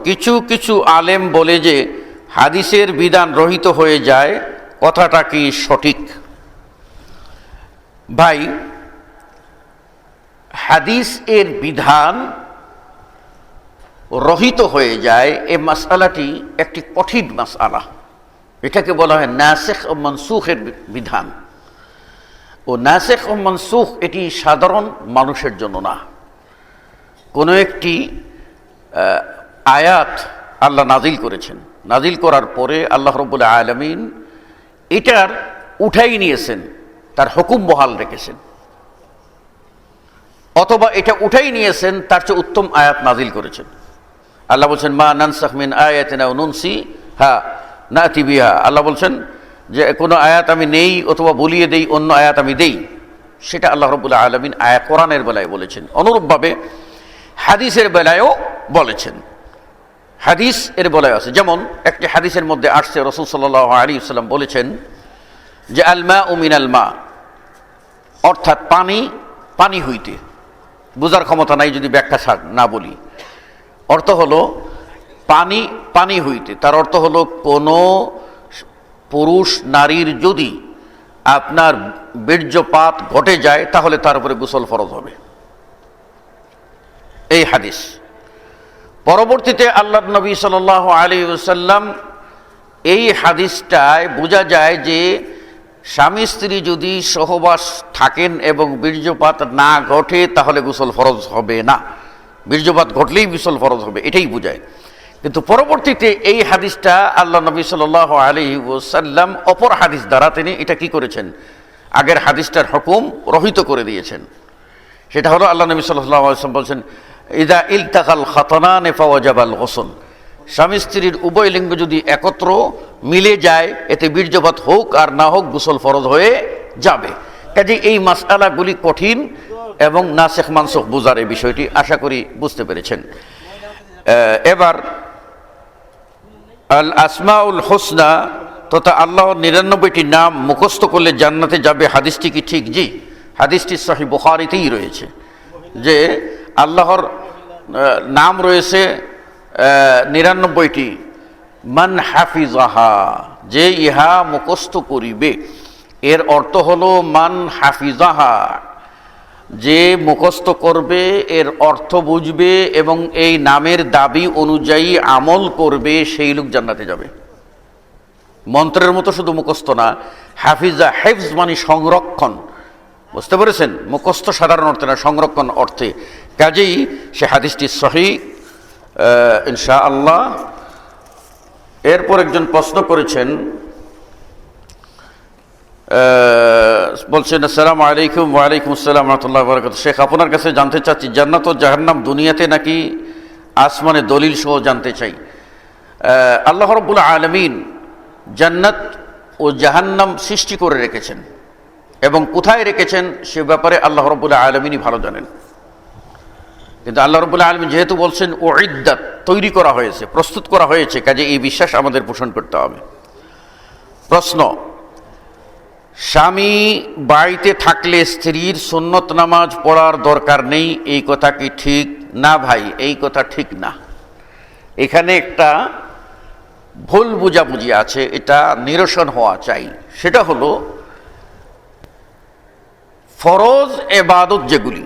কিছু কিছু আলেম বলে যে হাদিসের বিধান রহিত হয়ে যায়, কথাটা কি সঠিক? ভাই, হাদিস এর বিধান রহিত হয়ে যায় এই মাসআলাটি একটি কঠিন মাসআলা। এটাকে বলা হয় নাসিখ ও মনসুখের বিধান। ও নাসিখ ও মনসুখ এটি সাধারণ মানুষের জন্য না। কোনো একটি আয়াত আল্লাহ নাজিল করেছেন, নাজিল করার পরে আল্লাহ রাব্বুল আলামিন এটার উঠাই নিয়েছেন, তার হুকুম বহাল রেখেছেন, অথবা এটা উঠাই নিয়েছেন, তার চেয়ে উত্তম আয়াত নাজিল করেছেন। আল্লাহ বলছেন মা নানসাখ মিন আয়াতিন আও নুনসিহা নাতি বিহা। আল্লাহ বলছেন যে কোনো আয়াত আমি নেই অথবা বলিয়ে দেই, অন্য আয়াত আমি দেই। সেটা আল্লাহ রাব্বুল আলামিন আয়াত কোরআনের বেলায় বলেছেন। অনুরূপভাবে হাদিসের বেলায়ও বলেছেন। হাদিস এর বেলায় আছে, যেমন একটি হাদিসের মধ্যে আসছে রাসূল সাল্লাল্লাহু আলাইহি ওয়াসাল্লাম বলেছেন যে আল মাউ মিনাল মা, অর্থাৎ পানি পানি হইতে। বোঝার ক্ষমতা নাই যদি ব্যাখ্যা না বলি। অর্থ হলো পানি পানি হইতে, তার অর্থ হলো কোনো পুরুষ নারীর যদি আপনার বীর্যপাত ঘটে যায় তাহলে তার উপরে গোসল ফরজ হবে, এই হাদিস। পরবর্তীতে আল্লাহর নবী সাল্লাল্লাহু আলাইহি ওয়াসাল্লাম এই হাদিসটায় বোঝা যায় যে স্বামী স্ত্রী যদি সহবাস থাকেন এবং বীর্যপাত না ঘটে তাহলে গোসল ফরজ হবে না, বীর্যপাত ঘটলেই গোসল ফরজ হবে, এটাই বোঝায়। কিন্তু পরবর্তীতে এই হাদিসটা আল্লাহ নবী সাল্লাল্লাহু আলাইহি ওয়াসাল্লাম অপর হাদিস দ্বারা তিনি এটা কি করেছেন, আগের হাদিসটার হুকুম রহিত করে দিয়েছেন। সেটা হলো আল্লাহ নবী সাল্লাল্লাহু আলাইহি ওয়াসাল্লাম বলছেন ইযা ইলতাকাল খাতানান ফাওয়াজাবাল গোসল, স্বামী স্ত্রীর উভয় লিঙ্গ যদি একত্র মিলে যায় এতে বীর্যপাত হোক আর না হোক গোসল ফরজ হয়ে যাবে। কাজে এই মাসআলাগুলি কঠিন এবং নাসিখ মানসুখ বুঝার এই বিষয়টি আশা করি বুঝতে পেরেছেন। এবার আল আসমাউল হোসনা তথা আল্লাহর ৯৯টি নাম মুখস্থ করলে জান্নাতে যাবে, হাদিসটি কি ঠিক? জি, হাদিসটি সহিহ বুখারীতেই রয়েছে যে আল্লাহর নাম রয়েছে ৯৯টি। মান হাফিজাহা, যে ইহা মুখস্থ করিবে, এর অর্থ হলো মান হাফিজাহা, যে মুখস্থ করবে, এর অর্থ বুঝবে এবং এই নামের দাবি অনুযায়ী আমল করবে, সেই লোক জান্নাতে যাবে। মন্ত্রের মতো শুধু মুখস্থ না, হাফিজা, হেফজ মানে সংরক্ষণ, বুঝতে পেরেছেন? মুখস্থ সাধারণ অর্থে না, সংরক্ষণ অর্থে। কাজেই সে হাদিসটি সহিহ ইনশাআল্লাহ। এরপর একজন প্রশ্ন করেছেন, বলছেন আসসালামু আলাইকুম। ওয়ালাইকুম আসসালাম রাহমাতুল্লাহি ওয়া বারাকাতুহু। শেখ, আপনার কাছে জানতে চাচ্ছি জান্নাত ও জাহান্নাম দুনিয়াতে নাকি আসমানে, দলিল সহ জানতে চাই। আল্লাহ রাব্বুল আলামিন জান্নাত ও জাহান্নাম সৃষ্টি করে রেখেছেন এবং কোথায় রেখেছেন সে ব্যাপারে আল্লাহ রাব্বুল আলামিনই ভালো জানেন। কিন্তু আল্লাহ রাব্বুল আলামিন যেহেতু বলছেন উইদ্দাত, তৈরি করা হয়েছে, প্রস্তুত করা হয়েছে, কাজে এই বিশ্বাস আমাদের পোষণ করতে হবে। প্রশ্ন, স্বামী বাড়িতে থাকলে স্ত্রীর সুন্নত নামাজ পড়ার দরকার নেই, এই কথা কি ঠিক? না ভাই, এই কথা ঠিক না। এখানে একটা ভুল বুঝাবুঝি আছে, এটা নিরসন হওয়া চাই। সেটা হলো ফরজ ইবাদত যেগুলি,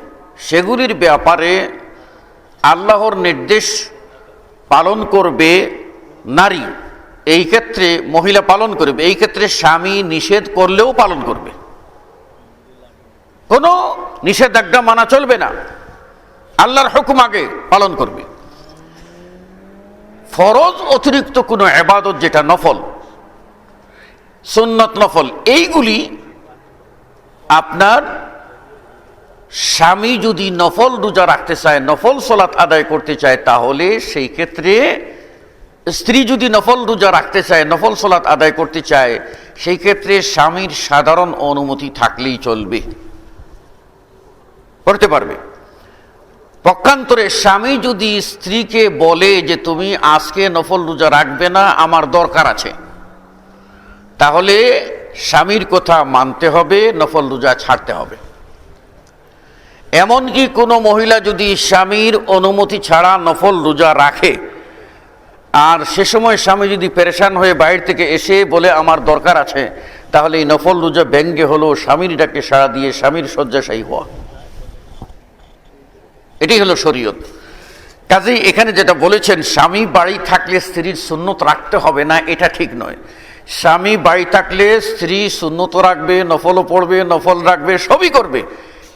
সেগুলির ব্যাপারে আল্লাহর নির্দেশ পালন করবে নারী, এই ক্ষেত্রে মহিলা পালন করবে, এই ক্ষেত্রে স্বামী নিষেধ করলেও পালন করবে, কোনো নিষেধাজ্ঞা মানা চলবে না, আল্লাহর হুকুম আগে পালন করবে। ফরজ অতিরিক্ত কোনো ইবাদত যেটা নফল, সুন্নত নফল, এইগুলি আপনার স্বামী যদি নফল রোজা রাখতে চায়, নফল সালাত আদায় করতে চায়, তাহলে সেই ক্ষেত্রে স্ত্রী যদি নফল রোজা রাখতে চায়, নফল সালাত আদায় করতে চায়, সেই ক্ষেত্রে স্বামীর সাধারণ অনুমতি থাকলেই চলবে, করতে পারবে। পক্ষান্তরে স্বামী যদি স্ত্রীকে বলে যে তুমি আজকে নফল রোজা রাখবে না, আমার দরকার আছে, তাহলে স্বামীর কথা মানতে হবে, নফল রোজা ছাড়তে হবে। এমনকি কোনো মহিলা যদি স্বামীর অনুমতি ছাড়া নফল রোজা রাখে, আর সে সময় স্বামী যদি পেরেশান হয়ে বাইরে থেকে এসে বলে আমার দরকার আছে, তাহলে এই নফল রোজা ব্যঙ্গে হলো স্বামীর ডাকে সাড়া দিয়ে স্বামীর শয্যাশায়ী হওয়া। এটাই হলো শরীয়ত। কাজেই এখানে যেটা বলেছেন স্বামী বাড়ি থাকলে স্ত্রীর সুন্নত রাখতে হবে না, এটা ঠিক নয়। স্বামী বাড়ি থাকলে স্ত্রী সুন্নত রাখবে, নফলও পড়বে, নফল রাখবে, সবই করবে,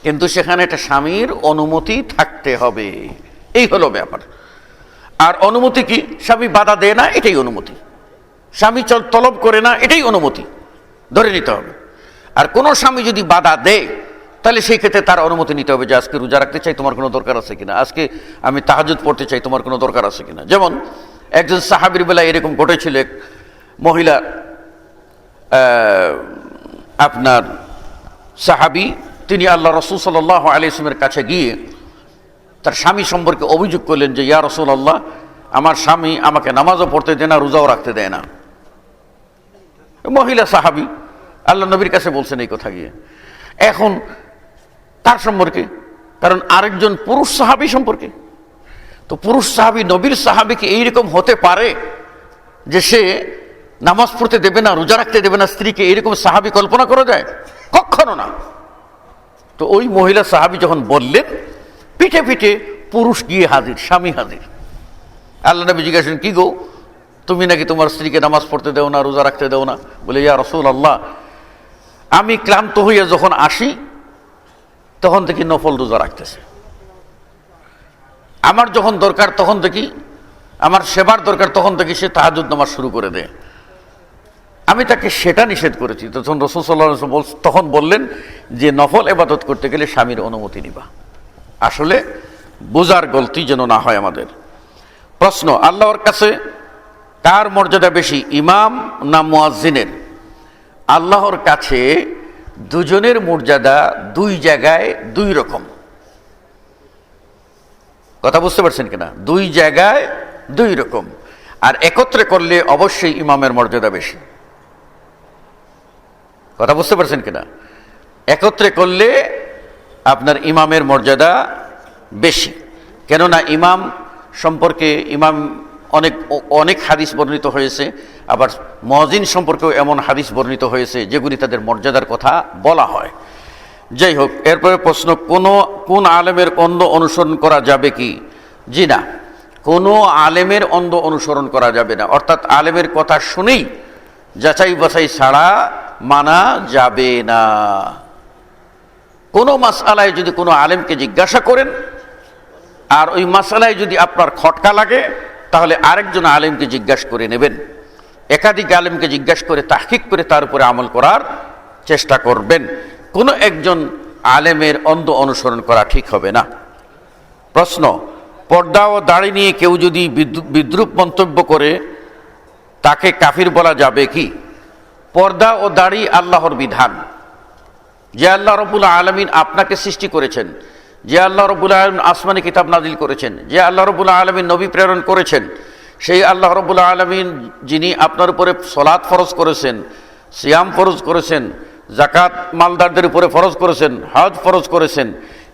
কিন্তু সেখানে একটা স্বামীর অনুমতি থাকতে হবে। এই হলো ব্যাপার। আর অনুমতি কি? স্বামী বাধা দেয় না, এটাই অনুমতি। স্বামী তলব করে না, এটাই অনুমতি ধরে নিতে হবে। আর কোনো স্বামী যদি বাধা দেয়, তাহলে সেই ক্ষেত্রে তার অনুমতি নিতে হবে যে আজকে রোজা রাখতে চাই, তোমার কোনো দরকার আছে কিনা, আজকে আমি তাহাজ্জুদ পড়তে চাই, তোমার কোনো দরকার আছে কিনা। যেমন একজন সাহাবীর বেলায় এরকম ঘটেছিল, এক মহিলা আপনার সাহাবী, তিনি আল্লাহ রাসূল সাল্লাল্লাহু আলাইহি ওয়াসাল্লামের কাছে গিয়ে তার স্বামী সম্পর্কে অভিযোগ করলেন যে ইয়া রাসূলুল্লাহ, আমার স্বামী আমাকে নামাজও পড়তে দেয় না, রোজাও রাখতে দেয় না। মহিলা সাহাবী আল্লাহ নবীর কাছে বলছেন এই কথা গিয়ে। এখন তার সম্পর্কে, কারণ আরেকজন পুরুষ সাহাবী সম্পর্কে, তো পুরুষ সাহাবী নবীর সাহাবী কি এইরকম হতে পারে যে সে নামাজ পড়তে দেবে না, রোজা রাখতে দেবে না স্ত্রীকে? এইরকম সাহাবী কল্পনা করা যায়? কখনো না। তো ওই মহিলা সাহাবী যখন বললেন, পিঠে পিঠে পুরুষ গিয়ে হাজির, স্বামী হাজির। আল্লাহ নবী জিজ্ঞাসা, কি গো, তুমি নাকি তোমার স্ত্রীকে নামাজ পড়তে দেও না, রোজা রাখতে দেও না? বলে ইয়া রাসূলুল্লাহ, আমি ক্লান্ত হইয়া যখন আসি তখন থেকে নফল রোজা রাখতেছে, আমার যখন দরকার তখন থেকে, আমার সেবার দরকার তখন থেকে সে তাহাজ্জুদ নামাজ শুরু করে দেয়। আমি তাকে সেটা নিষেধ করেছি। তখন রাসূল সাল্লাল্লাহু আলাইহি ওয়াসাল্লাম তখন বললেন যে নফল ইবাদত করতে গেলে স্বামীর অনুমতি নিবা। আসলে বোঝার গলতি যেন না হয় আমাদের। প্রশ্ন, আল্লাহর কাছে কার মর্যাদা বেশি, ইমাম না মুয়াজ্জিনের? আল্লাহর কাছে দুজনের মর্যাদা দুই জায়গায় দুই রকম। কথা বুঝতে পারছেন কিনা? দুই জায়গায় দুই রকম। আর একত্রে করলে অবশ্যই ইমামের মর্যাদা বেশি। কথা বুঝতে পারছেন কিনা? একত্রে করলে আপনার ইমামের মর্যাদা বেশি। কেননা ইমাম সম্পর্কে অনেক অনেক হাদিস বর্ণিত হয়েছে, আবার মুয়াজ্জিন সম্পর্কেও এমন হাদিস বর্ণিত হয়েছে যেগুলি তাদের মর্যাদার কথা বলা হয়। যাই হোক, এরপরে প্রশ্ন, কোন আলেমের অন্ধ অনুসরণ করা যাবে কি? জি না, কোনো আলেমের অন্ধ অনুসরণ করা যাবে না। অর্থাৎ আলেমের কথা শুনেই যাচাই বাছাই ছাড়া মানা যাবে না। কোনো মাসআলায় যদি কোনো আলেমকে জিজ্ঞাসা করেন আর ওই মাসআলায় যদি আপনার খটকা লাগে, তাহলে আরেকজন আলেমকে জিজ্ঞাসা করে নেবেন। একাধিক আলেমকে জিজ্ঞাসা করে তাহকিক করে তার উপরে আমল করার চেষ্টা করবেন। কোনো একজন আলেমের অন্ধ অনুসরণ করা ঠিক হবে না। প্রশ্ন, পর্দা ও দাড়ি নিয়ে কেউ যদি বিদ্রূপ মন্তব্য করে তাকে কাফির বলা যাবে কি? পর্দা ও দাড়ি আল্লাহর বিধান। যে আল্লাহ রাব্বুল আলামিন আপনাকে সৃষ্টি করেছেন, যে আল্লাহ রাব্বুল আলামিন আসমানি কিতাব নাজিল করেছেন, যে আল্লাহ রাব্বুল আলামিন নবী প্রেরণ করেছেন, সেই আল্লাহ রাব্বুল আলামিন যিনি আপনার উপরে সালাত ফরজ করেছেন, সিয়াম ফরজ করেছেন, যাকাত মালদারদের উপরে ফরজ করেছেন, হজ ফরজ করেছেন,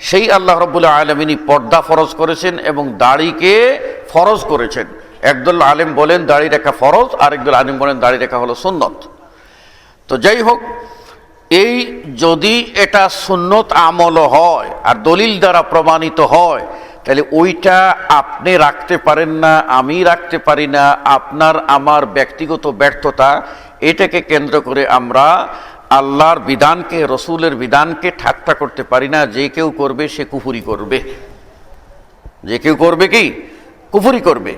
সেই আল্লাহ রাব্বুল আলামিনই পর্দা ফরজ করেছেন এবং দাড়িকে ফরজ করেছেন। একদল আলেম বলেন দাড়ি রাখা ফরজ, আরেকদল আলেম বলেন দাড়ি রাখা হলো সুন্নত। তো যাই হোক, এই যদি এটা সুন্নত আমল হয় আর দলিল দ্বারা প্রমাণিত হয়, তাহলে ওইটা আপনি রাখতে পারেন না, আমি রাখতে পারি না। আপনার আমার ব্যক্তিগত ব্যর্থতা, এটাকে কেন্দ্র করে আমরা আল্লাহর বিধানকে, রসুলের বিধানকে ঠাট্টা করতে পারি না। যে কেউ করবে সে কুফরি করবে, যে কেউ করবে কি কুফরি করবে।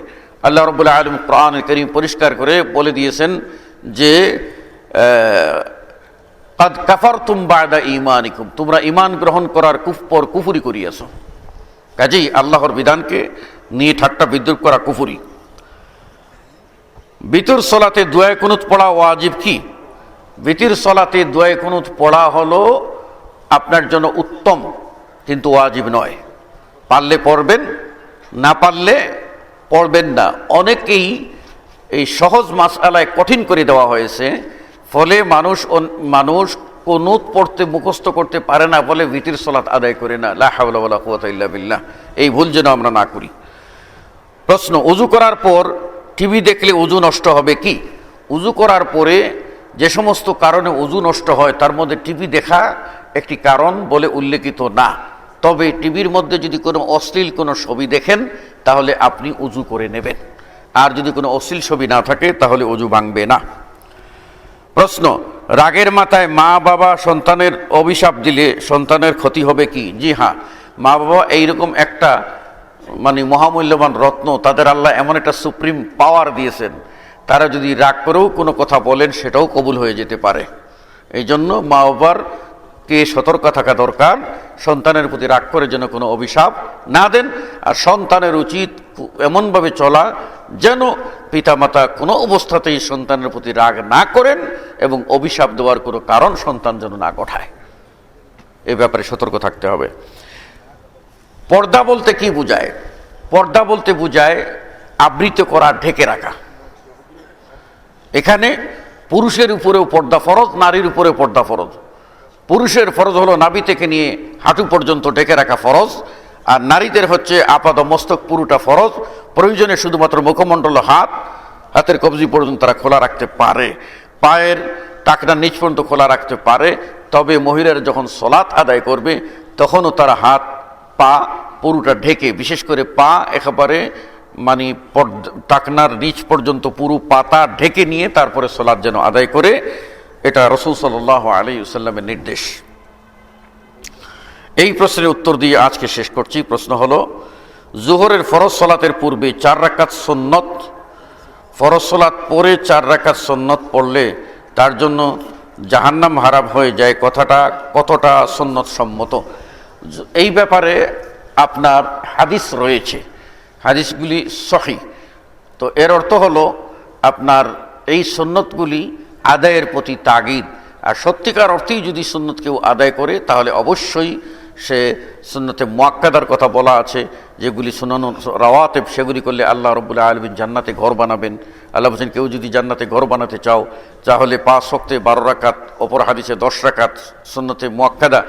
আল্লাহ রাব্বুল আলামিন কোরআনুল কারীম পরিষ্কার করে বলে দিয়েছেন যে কাদ কাফারতুম বা'দা ঈমানিকুম, তোমরা ঈমান গ্রহণ করার পর কুফরি করিয়াছো। কাজেই আল্লাহর বিধানকে নিয়ে ঠাট্টা বিদ্রূপ করা কুফরি। বিতর সালাতে দুআয়ে কুনুত পড়া ওয়াজিব কি? বিতির সালাতে দুআয়ে কুনুত পড়া হলো আপনার জন্য উত্তম, কিন্তু ওয়াজিব নয়। পারলে পড়বেন, না পারলে পড়বেন না। অনেকেই এই সহজ মাসআলায় কঠিন করে দেওয়া হয়েছে, ফলে মানুষ কুনুত পড়তে মুখস্থ করতে পারে না বলে বিতির সালাত আদায় করে না। লা হাওলা ওয়ালা কুওয়াতা ইল্লা বিল্লাহ। এই ভুল যেন আমরা না করি। প্রশ্ন, ওযু করার পর টিভি দেখলে অজু নষ্ট হবে কি? অজু করার পরে যে সমস্ত কারণে অজু নষ্ট হয় তার মধ্যে টিভি দেখা একটি কারণ বলে উল্লেখিত না। তবে টিভির মধ্যে যদি কোনো অশ্লীল কোনো ছবি দেখেন তাহলে আপনি অজু করে নেবেন, আর যদি কোনো অশ্লীল ছবি না থাকে তাহলে অজু ভাঙবে না। প্রশ্ন, রাগের মাথায় মা বাবা সন্তানের অভিশাপ দিলে সন্তানের ক্ষতি হবে কি? জি হ্যাঁ, মা বাবা এইরকম একটা মহামূল্যবান রত্ন, তাদের আল্লাহ এমন একটা সুপ্রিম পাওয়ার দিয়েছেন, তারা যদি রাগ করেও কোনো কথা বলেন সেটাও কবুল হয়ে যেতে পারে। এই জন্য মা বাবার কে সতর্ক থাকা দরকার, সন্তানের প্রতি রাগ করে যেন কোনো অভিশাপ না দেন। আর সন্তানের উচিত এমনভাবে চলা যেন পিতামাতা কোনো অবস্থাতেই সন্তানের প্রতি রাগ না করেন এবং অভিশাপ দেওয়ার কোনো কারণ সন্তান যেন না ঘটায়। এ ব্যাপারে সতর্ক থাকতে হবে। পর্দা বলতে কি বোঝায়? পর্দা বলতে বোঝায় আবৃত করা, ঢেকে রাখা। এখানে পুরুষের উপরেও পর্দা ফরজ, নারীর উপরেও পর্দা ফরজ। পুরুষের ফরজ হলো নাভি থেকে নিয়ে হাঁটু পর্যন্ত ঢেকে রাখা ফরজ, আর নারীদের হচ্ছে আপাদ মস্তক পুরোটা ফরজ। প্রয়োজনে শুধুমাত্র মুখমণ্ডল, হাতের কবজি পর্যন্ত তারা খোলা রাখতে পারে, পায়ের টাকনা নিচ পর্যন্ত খোলা রাখতে পারে। তবে মহিলারা যখন সলাত আদায় করবে তখনও তারা হাত পা পুরোটা ঢেকে, বিশেষ করে পা একেবারে টাকনার নিচ পর্যন্ত পুরো পাতা ঢেকে নিয়ে তারপরে সলাত যেন আদায় করে। এটা রাসূল সাল্লাল্লাহু আলাইহি ওয়াসাল্লামের নির্দেশ। এই প্রশ্নের উত্তর দিয়ে আজকে শেষ করছি। প্রশ্ন হলো, জোহরের ফরজ সলাতের পূর্বে 4 রাকাত সুন্নত, ফরজ সলাত পরে 4 রাকাত সুন্নত পড়লে তার জন্য জাহান্নাম হারাম হয়ে যায়, কথাটা কতটা সুন্নত সম্মত? এই ব্যাপারে আপনার হাদিস রয়েছে, হাদিসগুলি সহিহ। তো এর অর্থ হলো আপনার এই সুন্নতগুলি আদায়ের প্রতি তাগিদ। আর সত্যিকার অর্থেই যদি সুন্নত কেউ আদায় করে তাহলে অবশ্যই সে সুন্নতে মুআক্কাদার কথা বলা আছে, যেগুলি সুনান রাওয়াতেব, সেগুলি করলে আল্লাহ রাব্বুল আলামিন জান্নাতে ঘর বানাবেন। আল্লাহ বলেছেন, কেউ যদি জান্নাতে ঘর বানাতে চাও তাহলে 5 ওয়াক্তে 12 রাকাত, অপর হাদিসে 10 রাকাত সুন্নতে মুআক্কাদা,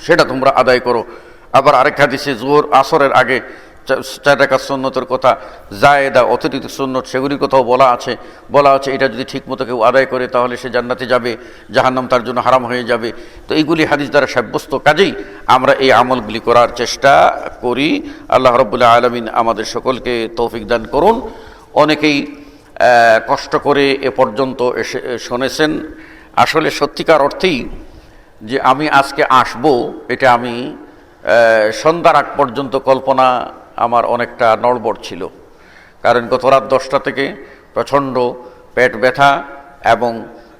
সেটা তোমরা আদায় করো। আবার আরেক হাদিসে জোহর আসরের আগে 4 রাকাত সুন্নতের কথা, জায়েদা অতিরিক্ত সুন্নত, সেগুলির কথাও বলা আছে। এটা যদি ঠিকমতো কেউ আদায় করে তাহলে সে জান্নাতে যাবে, জাহান্নাম তার জন্য হারাম হয়ে যাবে। তো এইগুলি হাদিস দ্বারা সাব্যস্ত, কাজেই আমরা এই আমলগুলি করার চেষ্টা করি। আল্লাহ রাব্বুল আলামিন আমাদের সকলকে তৌফিক দান করুন। অনেকেই কষ্ট করে এ পর্যন্ত এসে শুনেছেন। আসলে সত্যিকার অর্থেই যে আমি আজকে আসব, এটা আমি সন্ধ্যার আগ পর্যন্ত কল্পনা আমার অনেকটা নড়বড় ছিল। কারণ গত রাত 10টা থেকে প্রচণ্ড পেট ব্যথা এবং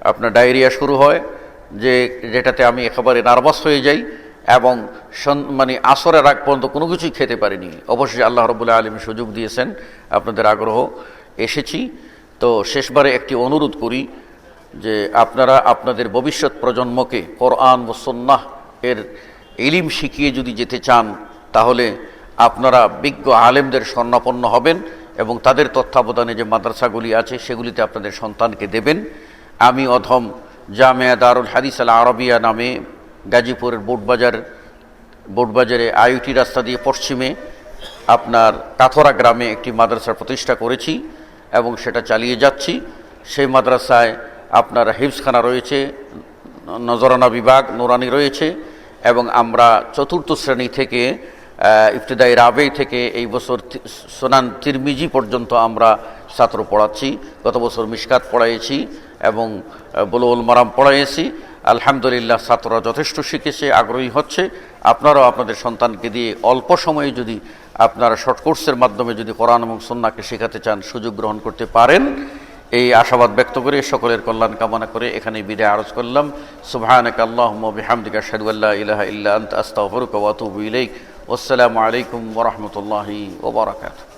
আপনার ডায়রিয়া শুরু হয়, যেটাতে আমি একেবারে নার্ভাস হয়ে যাই এবং আসরের আগ পর্যন্ত কোনো কিছুই খেতে পারিনি। অবশ্যই আল্লাহ রাব্বুল আলামিন সুযোগ দিয়েছেন, আপনাদের আগ্রহ এসেছি। তো শেষবারে একটি অনুরোধ করি যে আপনারা আপনাদের ভবিষ্যৎ প্রজন্মকে কোরআন ও সুন্নাহ এর ইলম শিখিয়ে যদি যেতে চান তাহলে আপনারা বিজ্ঞ আলেমদের শরণাপন্ন হবেন এবং তাদের তত্ত্বাবধানে যে মাদ্রাসাগুলি আছে সেগুলিতে আপনাদের সন্তানকে দেবেন। আমি অধম জামিয়া দারুল হাদিস আল আরবিয়া নামে গাজীপুরের বোটবাজারে আইউটি রাস্তা দিয়ে পশ্চিমে আপনার কাথরা গ্রামে একটি মাদ্রাসা প্রতিষ্ঠা করেছি এবং সেটা চালিয়ে যাচ্ছি। সেই মাদ্রাসায় আপনার হিফজখানা রয়েছে, নজরানা বিভাগ, নুরানি রয়েছে এবং আমরা 4র্থ শ্রেণী থেকে ইবতিদাই রাবে থেকে এই বছর সুনান তিরমিজি পর্যন্ত আমরা ছাত্র পড়াচ্ছি। গত বছর মিশকাত পড়াইছি এবং বুলুগুল মারাম পড়াইছি। আলহামদুলিল্লাহ, ছাত্ররা যথেষ্ট শিখেছে, আগ্রহী হচ্ছে। আপনারাও আপনাদের সন্তানকে দিয়ে অল্প সময়ে যদি আপনারা শর্ট কোর্সের মাধ্যমে যদি কোরআন এবং সুন্নাহকে শেখাতে চান, সুযোগ গ্রহণ করতে পারেন। এই আশাবাদ ব্যক্ত করে সকলের কল্যাণ কামনা করে এখানে বিদায় আরজ করলাম। সুবহানাকা আল্লাহুম্মা ওয়া বিহামদিকা আশহাদু আল্লা ইলাহা ইল্লা আনতা আস্তাগফিরুকা ওয়া আতুবু ইলাইক। ওয়াসসালামু আলাইকুম ওয়া রাহমাতুল্লাহি ওয়া বারাকাতুহু।